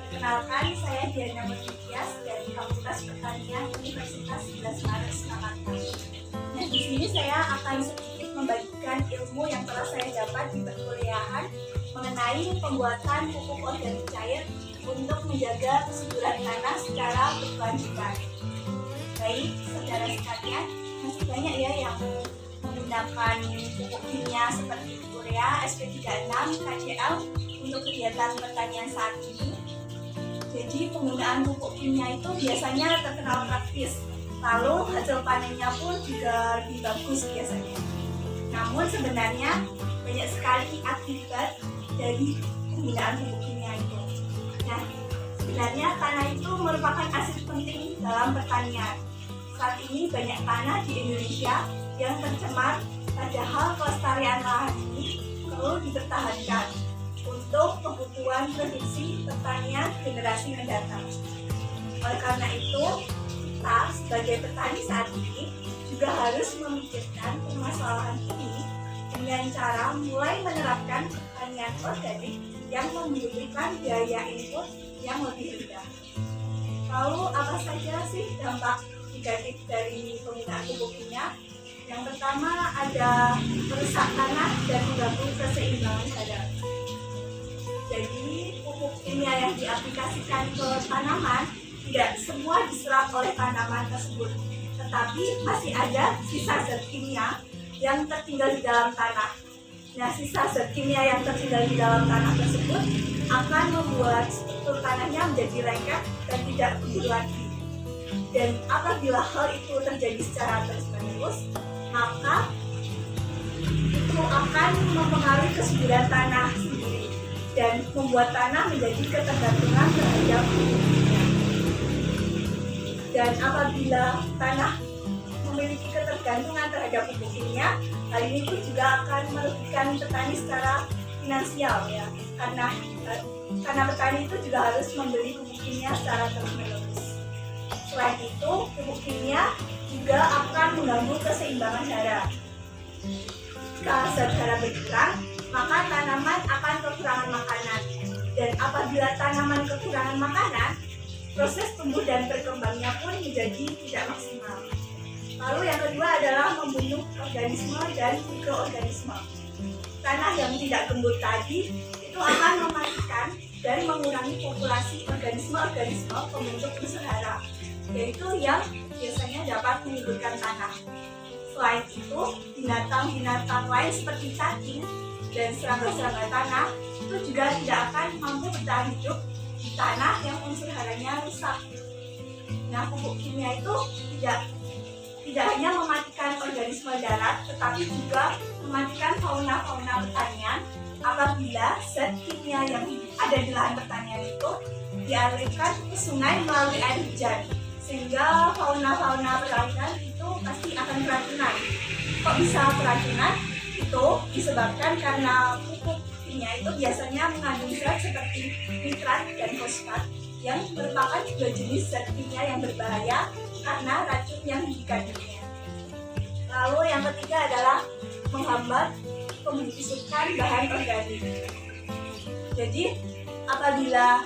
Perkenalkan, saya Diana Mutias dari Fakultas Pertanian Universitas 11 Maret Surakarta. Nah, di sini saya akan sedikit membagikan ilmu yang telah saya dapat di perkuliahan mengenai pembuatan pupuk organik cair untuk menjaga kesuburan tanah secara berkelanjutan. Baik, saudara sekalian, masih banyak ya yang menggunakan pupuk kimia seperti urea, SP36, KCl untuk kegiatan pertanian saat ini. Jadi penggunaan pupuk kimia itu biasanya terkenal praktis, lalu hasil panennya pun juga lebih bagus biasanya. Namun sebenarnya banyak sekali akibat dari penggunaan pupuk kimia itu. Nah, sebenarnya tanah itu merupakan aset penting dalam pertanian. Saat ini banyak tanah di Indonesia yang tercemar, padahal kelestarian lahan ini perlu dipertahankan untuk kebutuhan produksi pertanian generasi mendatang. Oleh karena itu, kita sebagai petani saat ini juga harus memikirkan permasalahan ini dengan cara mulai menerapkan pertanian organik yang membutuhkan biaya input yang lebih rendah. Lalu apa saja sih dampak negatif dari penggunaan pupuk kimia? Yang pertama ada merusak tanah dan mengganggu keseimbangan hara. Jadi pupuk kimia yang diaplikasikan ke tanaman tidak semua diserap oleh tanaman tersebut, tetapi masih ada sisa zat kimia yang tertinggal di dalam tanah. Nah, sisa zat kimia yang tertinggal di dalam tanah tersebut akan membuat struktur tanahnya menjadi lengket dan tidak gembur lagi. Dan apabila hal itu terjadi secara terus-menerus, maka itu akan mempengaruhi kesuburan tanah sendiri dan membuat tanah menjadi ketergantungan terhadap pupuk kimia. Dan apabila tanah memiliki ketergantungan terhadap pupuk kimia, hal ini pun juga akan merugikan petani secara finansial ya, karena petani itu juga harus membeli pupuk kimia secara terus-menerus. Selain itu, pupuk kimia juga akan mengganggu keseimbangan hara. Jika zat hara berkurang, maka tanaman akan kekurangan makanan. Dan apabila tanaman kekurangan makanan, proses tumbuh dan berkembangnya pun menjadi tidak maksimal. Lalu yang kedua adalah membunuh organisme dan mikroorganisme. Tanah yang tidak gembur tadi itu akan mematikan dan mengurangi populasi organisme-organisme pembentuk unsur hara, yaitu yang biasanya dapat menyuburkan tanah. Selain itu, binatang-binatang lain seperti cacing dan serangga-serangga tanah itu juga tidak akan mampu bertahan hidup di tanah yang unsur haranya rusak. Nah, pupuk kimia itu tidak hanya mematikan organisme darat, tetapi juga mematikan fauna-fauna pertanian apabila zat kimia yang ada di lahan pertanian itu dialirkan ke sungai melalui air hujan, sehingga fauna-fauna pertanian itu pasti akan keracunan. Kok bisa keracunan? Itu disebabkan karena pupuk kimia itu biasanya mengandung zat seperti nitrat dan fosfat yang merupakan dua jenis zat kimia yang berbahaya karena racun yang dikandungnya. Lalu yang ketiga adalah menghambat pembentukan bahan organik. Jadi apabila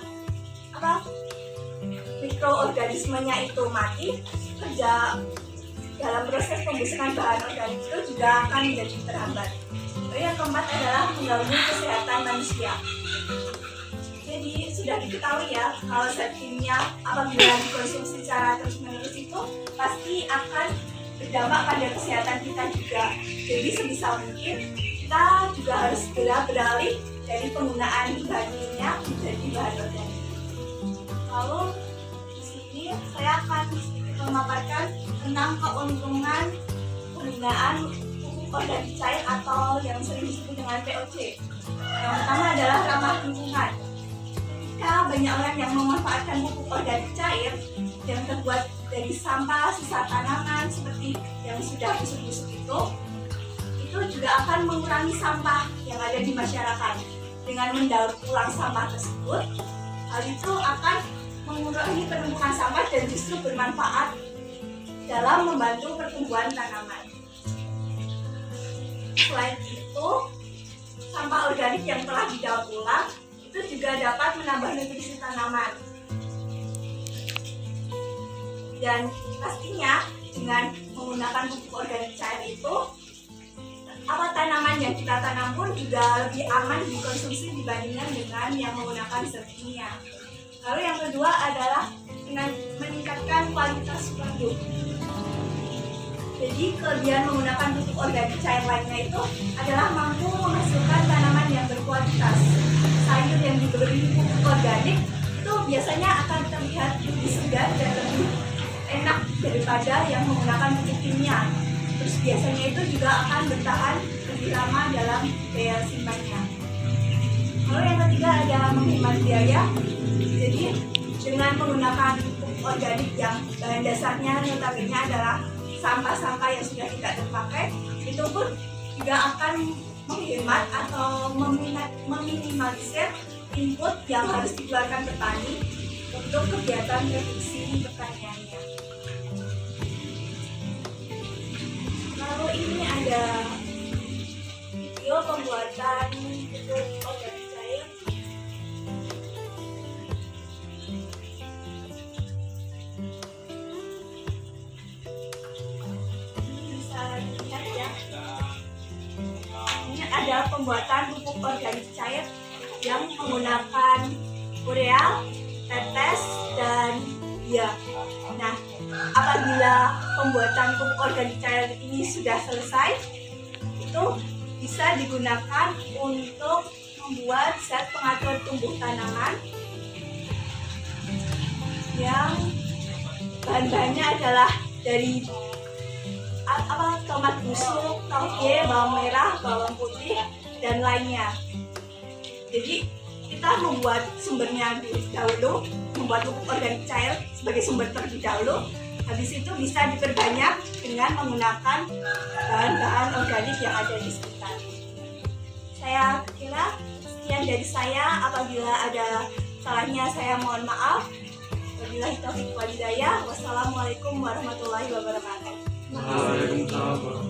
mikroorganismenya itu mati, kerja dalam proses pembusukan bahan organik itu juga akan menjadi terhambat. Lalu yang keempat adalah mengganggu kesehatan manusia. Jadi sudah diketahui ya, kalau zat kimia apabila dikonsumsi secara terus-menerus itu pasti akan berdampak pada kesehatan kita juga. Jadi sebisa mungkin kita juga harus segera beralih dari penggunaan bahan kimia menjadi bahan organik. Lalu di sini saya akan memaparkan tentang keuntungan penggunaan pupuk organik cair atau yang sering disebut dengan POC. Yang pertama adalah ramah lingkungan. Ketika banyak orang yang memanfaatkan pupuk organik cair yang terbuat dari sampah sisa tanaman seperti yang sudah busuk-busuk itu juga akan mengurangi sampah yang ada di masyarakat. Dengan mendaur ulang sampah tersebut, hal itu akan mengurangi penumpukan sampah dan justru bermanfaat dalam membantu pertumbuhan tanaman. Selain itu, sampah organik yang telah didaur ulang itu juga dapat menambah nutrisi tanaman. Dan pastinya dengan menggunakan pupuk organik cair itu, tanaman yang kita tanam pun juga lebih aman dikonsumsi dibandingkan dengan yang menggunakan zat kimia. Lalu yang kedua adalah dengan meningkatkan kualitas produk. Jadi kelebihan menggunakan pupuk organik cair lainnya itu adalah mampu menghasilkan tanaman yang berkualitas. Sayur yang diberi pupuk organik itu biasanya akan terlihat lebih segar dan lebih enak daripada yang menggunakan pupuk kimia. Terus biasanya itu juga akan bertahan lebih lama dalam daya simpannya. Lalu yang ketiga ada menghemat biaya. Jadi dengan menggunakan pupuk organik yang bahan dasarnya notabene adalah sampah-sampah yang sudah tidak terpakai, itu pun juga akan menghemat atau meminimalisir input yang harus dikeluarkan petani untuk kegiatan produksi pertaniannya. Lalu ini ada video pembuatan pupuk organik cair. Bisa dilihat ya. Ini ada pembuatan pupuk organik cair yang menggunakan urea, tetes, dan ya. Nah, apabila pembuatan pupuk organik cair ini sudah selesai, itu bisa digunakan untuk membuat zat pengatur tumbuh tanaman yang bahan-bahannya adalah dari tomat busuk, tauge, bawang merah, bawang putih, dan lainnya. Jadi kita membuat sumbernya dahulu, membuat pupuk organik cair sebagai sumber terlebih dahulu. Habis itu bisa diperbanyak dengan menggunakan bahan-bahan organik yang ada di sekitar. Saya kira sekian dari saya. Apabila ada salahnya saya mohon maaf. Wabillahi taufiq wal hidayah. Wassalamualaikum warahmatullahi wabarakatuh. Waalaikumsalam.